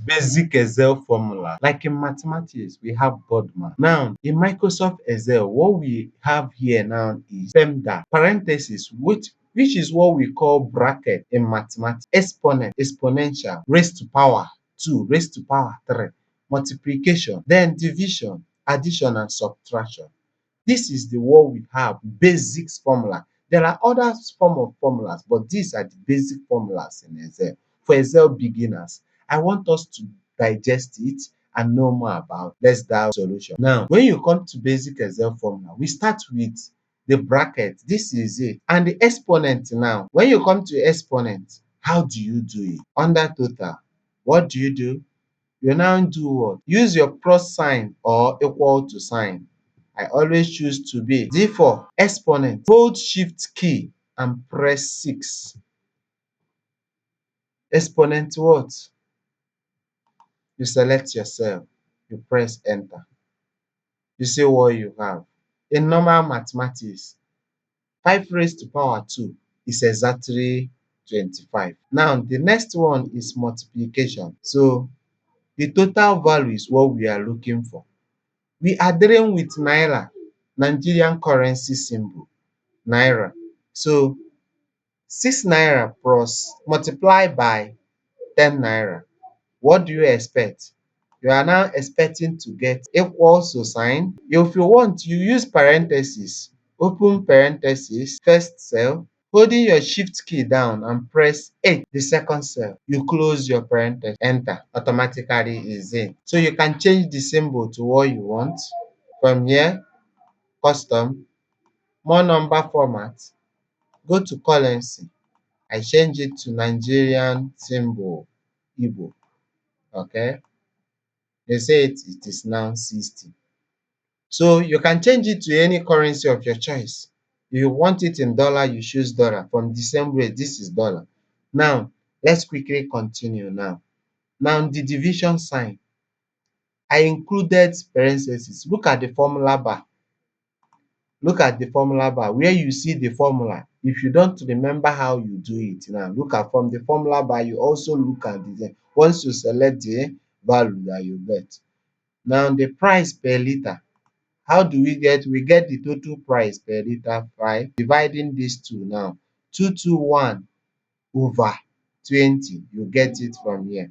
basic Excel formula. Like in mathematics, we have Bodman. Now, in Microsoft Excel, what we have here now is femda, parenthesis, which is what we call bracket in mathematics, exponent, exponential, raised to power 2, raised to power 3, multiplication, then division, addition, and subtraction. This is the what we have, basics formula. There are other form of formulas, but these are the basic formulas in Excel. For Excel beginners, I want us to digest it and know more about let's dial solution. Now, when you come to basic Excel formula, we start with the bracket. This is it. And the exponent now. When you come to exponent, how do you do it? Under total, what do? You now do what? Use your plus sign or equal to sign. I always choose to be. Therefore, exponent, hold shift key and press 6. Exponent what? You select yourself, you press enter. You see what you have. In normal mathematics, 5 raised to power 2 is exactly 25. Now, the next one is multiplication. So, the total value is what we are looking for. We are dealing with Naira, Nigerian currency symbol, Naira. So 6 Naira plus multiply by 10 Naira. What do you expect? You are now expecting to get equals to sign. If you want, you use parenthesis. Open parenthesis, first cell. Holding your shift key down and press 8, the second cell. You close your parenthesis, enter. Automatically is in. So you can change the symbol to what you want. From here, custom, more number format, go to currency. I change it to Nigerian symbol, Igbo. Okay. They say it is now 60. So you can change it to any currency of your choice. If you want it in dollar, you choose dollar. From the same way, this is dollar. Now, let's quickly continue now. Now, the division sign. I included parentheses. Look at the formula bar. Look at the formula bar where you see the formula. If you don't remember how you do it now, look at from the formula bar, you also look at the once you select the value that you get. Now the price per liter. How do we get? We get the total price per liter 5. Dividing these two now. 221 over 20. You get it from here.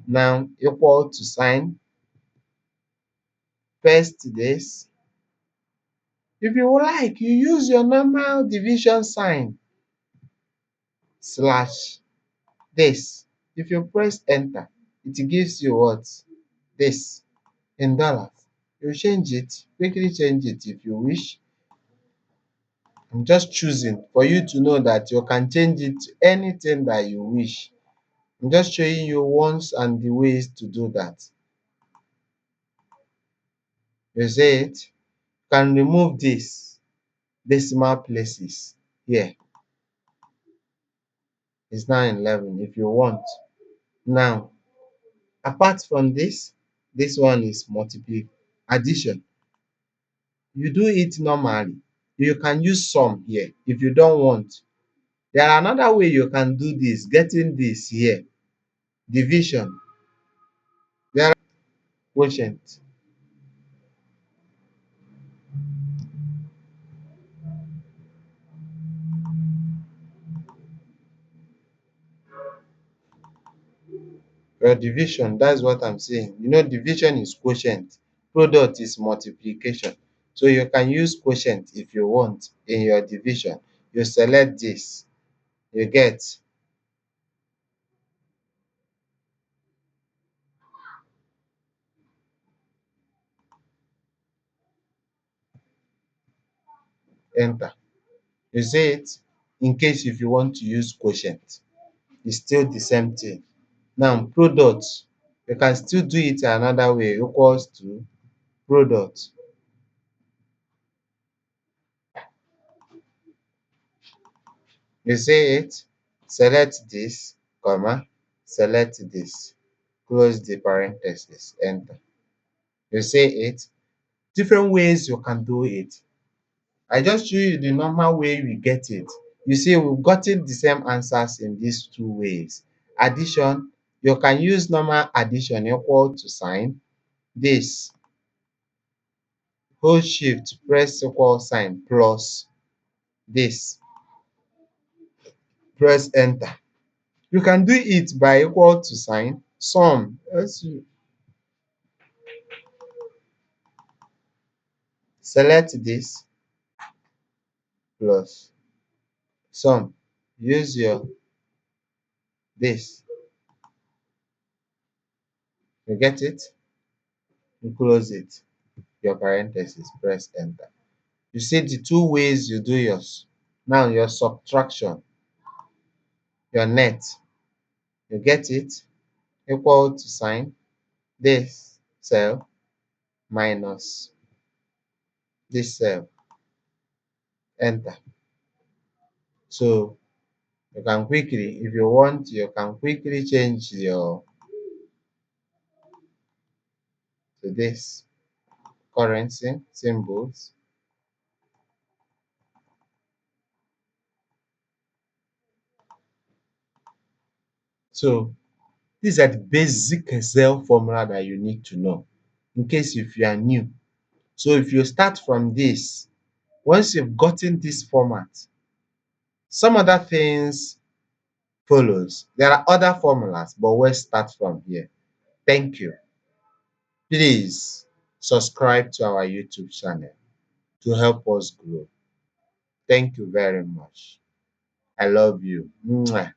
Now equal to sign. Paste this. If you like, you use your normal division sign slash this. If you press enter, it gives you what? This in dollars. You change it, quickly change it if you wish. I'm just choosing for you to know that you can change it to anything that you wish. I'm just showing you once and the ways to do that. You see it? You can remove this decimal places here. It's now 11 if you want. Now, apart from this one is multiplication, addition. You do it normally. You can use sum here if you don't want. There are another way you can do this, getting this here. Division. There are quotient. Your division, that's what I'm saying. You know, division is quotient. Product is multiplication. So you can use quotient if you want in your division. You select this. You get enter. You see it? In case if you want to use quotient, it's still the same thing. Now, product, you can still do it another way, equals to product. You see it? Select this, comma, select this, close the parenthesis, enter. You see it? Different ways you can do it. I just show you the normal way we get it. You see, we've gotten the same answers in these two ways. Addition, You can use normal addition equal to sign. This hold shift, press equal sign plus this, press enter. You can do it by equal to sign, sum. As you select this plus sum, use your this. You get it? You close it, your parenthesis, press enter. You see the two ways you do yours. Now your subtraction, your net, you get it? Equal to sign, this cell minus this cell, enter. So you can quickly, if you want, you can quickly change your to this currency symbols. So these are the basic Excel formula that you need to know in case if you are new. So if you start from this, once you've gotten this format, some other things follows. There are other formulas, but we'll start from here. Thank you. Please subscribe to our YouTube channel to help us grow. Thank you very much. I love you. Mwah.